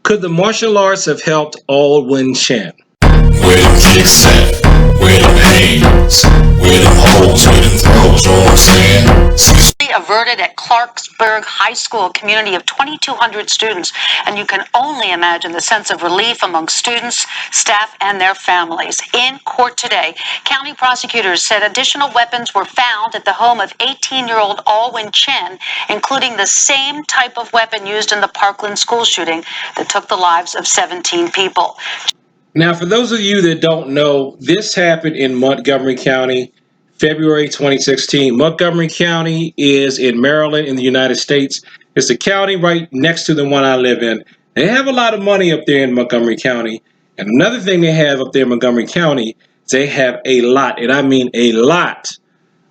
Could the martial arts have helped Alwin Chen? Where them kicks at? Where them hands? Where them holes? Where them throws? You know what I'm saying? Averted at Clarksburg High School, a community of 2,200 students, and you can only imagine the sense of relief among students, staff, and their families. In court today, county prosecutors said additional weapons were found at the home of 18-year-old Alwin Chen, including the same type of weapon used in the Parkland school shooting that took the lives of 17 people. Now, for those of you that don't know, this happened in Montgomery County, February 2016. Montgomery County is in Maryland in the United States. It's the county right next to the one I live in. They have a lot of money up there in Montgomery County. And another thing they have up there in Montgomery County is they have a lot, and I mean a lot,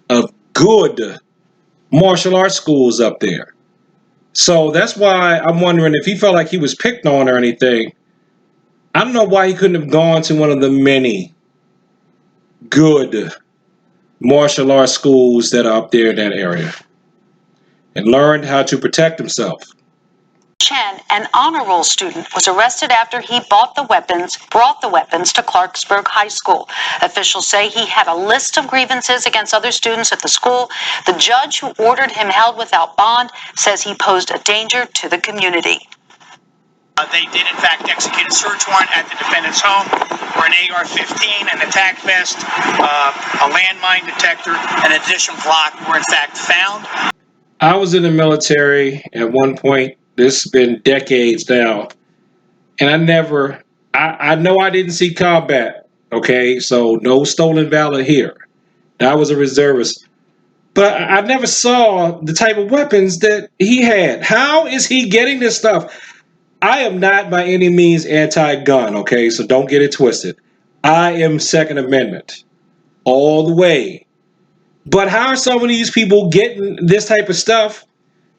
of good martial arts schools up there. So that's why I'm wondering if he felt like he was picked on or anything. I don't know why he couldn't have gone to one of the many good martial arts schools that are up there in that area and learned how to protect himself. Chen, an honor roll student, was arrested after he brought the weapons to Clarksburg High School. Officials say he had a list of grievances against other students at the school. The judge who ordered him held without bond says he posed a danger to the community. They did, in fact, execute a search warrant at the defendant's home for an AR-15, an attack vest, a landmine detector, and an additional Glock were, in fact, found. I was in the military at one point. This has been decades now. And I know I didn't see combat, okay? So no stolen valor here. I was a reservist. But I never saw the type of weapons that he had. How is he getting this stuff? I am not by any means anti-gun, okay? So don't get it twisted. I am Second Amendment all the way. But how are some of these people getting this type of stuff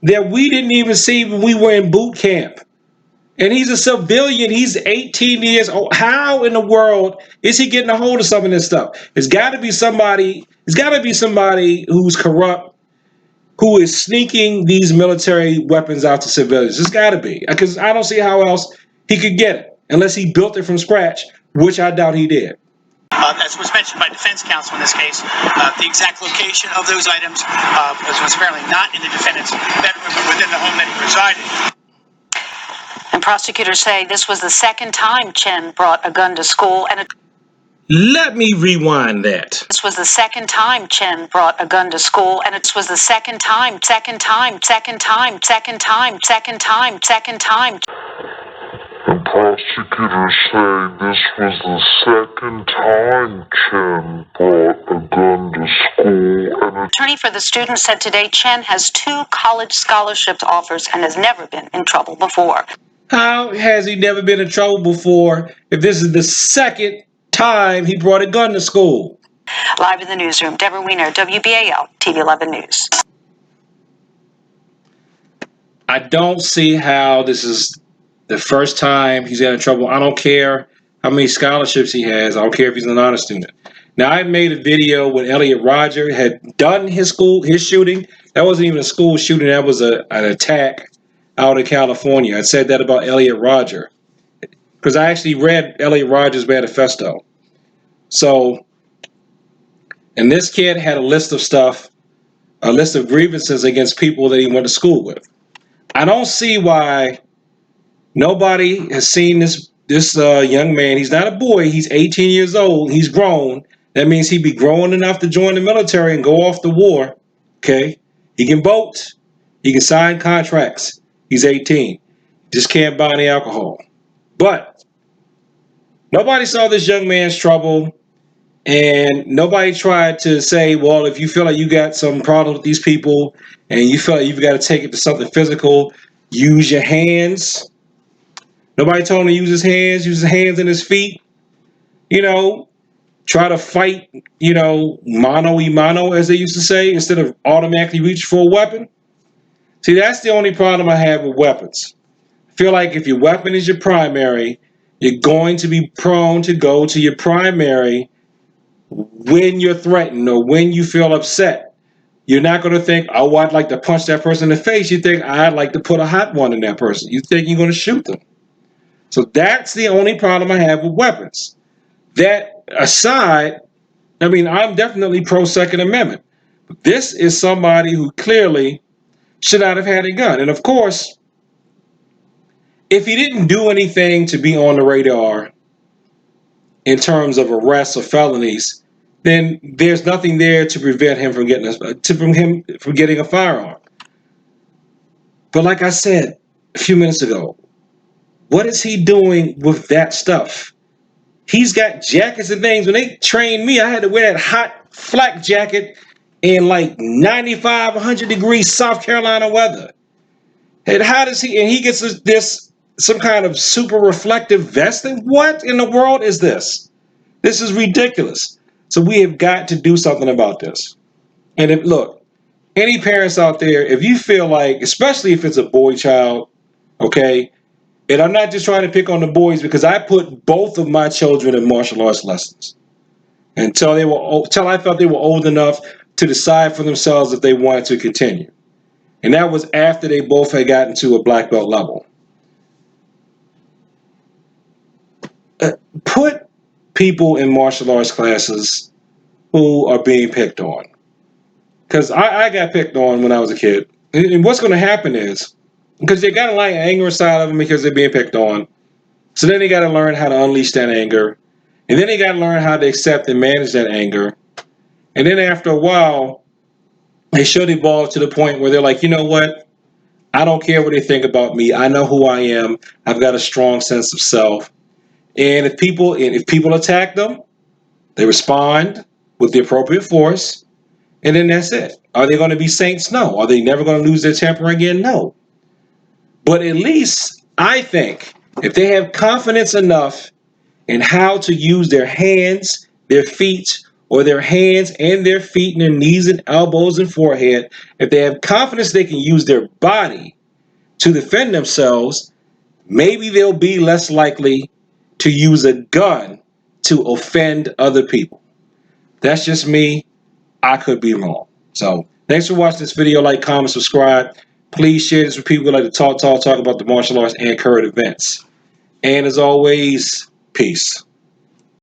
that we didn't even see when we were in boot camp? And he's a civilian. He's 18 years old. How in the world is he getting a hold of some of this stuff? It's got to be somebody. It's got to be somebody who's corrupt, who is sneaking these military weapons out to civilians. It's got to be, because I don't see how else he could get it unless he built it from scratch, which I doubt he did. As was mentioned by defense counsel in this case, the exact location of those items was apparently not in the defendant's bedroom, but within the home that he resided. And prosecutors say this was the second time Chen brought a gun to school, and Let me rewind that. This was the second time Chen brought a gun to school, and it was the second time. And prosecutors say this was the second time Chen brought a gun to school, and Attorney for the student said today Chen has 2 college scholarship offers and has never been in trouble before. How has he never been in trouble before if this is the second time he brought a gun to school? Live in the newsroom, Deborah Wiener, WBAL, TV 11 News. I don't see how this is the first time he's got in trouble. I don't care how many scholarships he has. I don't care if he's an honor student. Now, I made a video when Elliot Rodger had done his shooting. That wasn't even a school shooting. That was an attack out in California. I said that about Elliot Rodger because I actually read Elliot Rodger's manifesto. So, and this kid had a list of stuff, a list of grievances against people that he went to school with. I don't see why nobody has seen this young man. He's not a boy. He's 18 years old. He's grown. That means he'd be grown enough to join the military and go off to war. Okay? He can vote. He can sign contracts. He's 18. Just can't buy any alcohol. But nobody saw this young man's trouble, and nobody tried to say, well, if you feel like you got some problem with these people and you feel like you've got to take it to something physical, use your hands. Nobody told him to use his hands and his feet. Try to fight, mano y mano, as they used to say, instead of automatically reach for a weapon. See, that's the only problem I have with weapons. I feel like if your weapon is your primary, you're going to be prone to go to your primary when you're threatened or when you feel upset. You're not going to think, oh, I'd like to punch that person in the face. You think, I'd like to put a hot one in that person. You think you're going to shoot them. So that's the only problem I have with weapons. That aside, I mean, I'm definitely pro Second Amendment. But this is somebody who clearly should not have had a gun. And of course, if he didn't do anything to be on the radar in terms of arrests or felonies, then there's nothing there to prevent him from getting a firearm. But like I said a few minutes ago, what is he doing with that stuff? He's got jackets and things. When they trained me, I had to wear that hot flak jacket in like 95, 100 degrees South Carolina weather. And how does he, and he gets this some kind of super reflective vesting? What in the world is this? This is ridiculous. So we have got to do something about this. And if, look, any parents out there, if you feel like, especially if it's a boy child, okay, and I'm not just trying to pick on the boys because I put both of my children in martial arts lessons until I felt they were old enough to decide for themselves if they wanted to continue. And that was after they both had gotten to a black belt level. Put people in martial arts classes who are being picked on. Because I got picked on when I was a kid. And what's going to happen is, because they got a lot of anger inside of them because they're being picked on. So then they got to learn how to unleash that anger. And then they got to learn how to accept and manage that anger. And then after a while, they should evolve to the point where they're like, you know what? I don't care what they think about me. I know who I am. I've got a strong sense of self. And if people attack them, they respond with the appropriate force. And then that's it. Are they going to be saints? No. Are they never going to lose their temper again? No. But at least I think if they have confidence enough in how to use their hands, their feet, or their hands and their feet and their knees and elbows and forehead, if they have confidence they can use their body to defend themselves, maybe they'll be less likely to use a gun to offend other people. That's just me. I could be wrong. So thanks for watching this video. Like, comment, subscribe. Please share this with people who like to talk about the martial arts and current events. And as always, peace.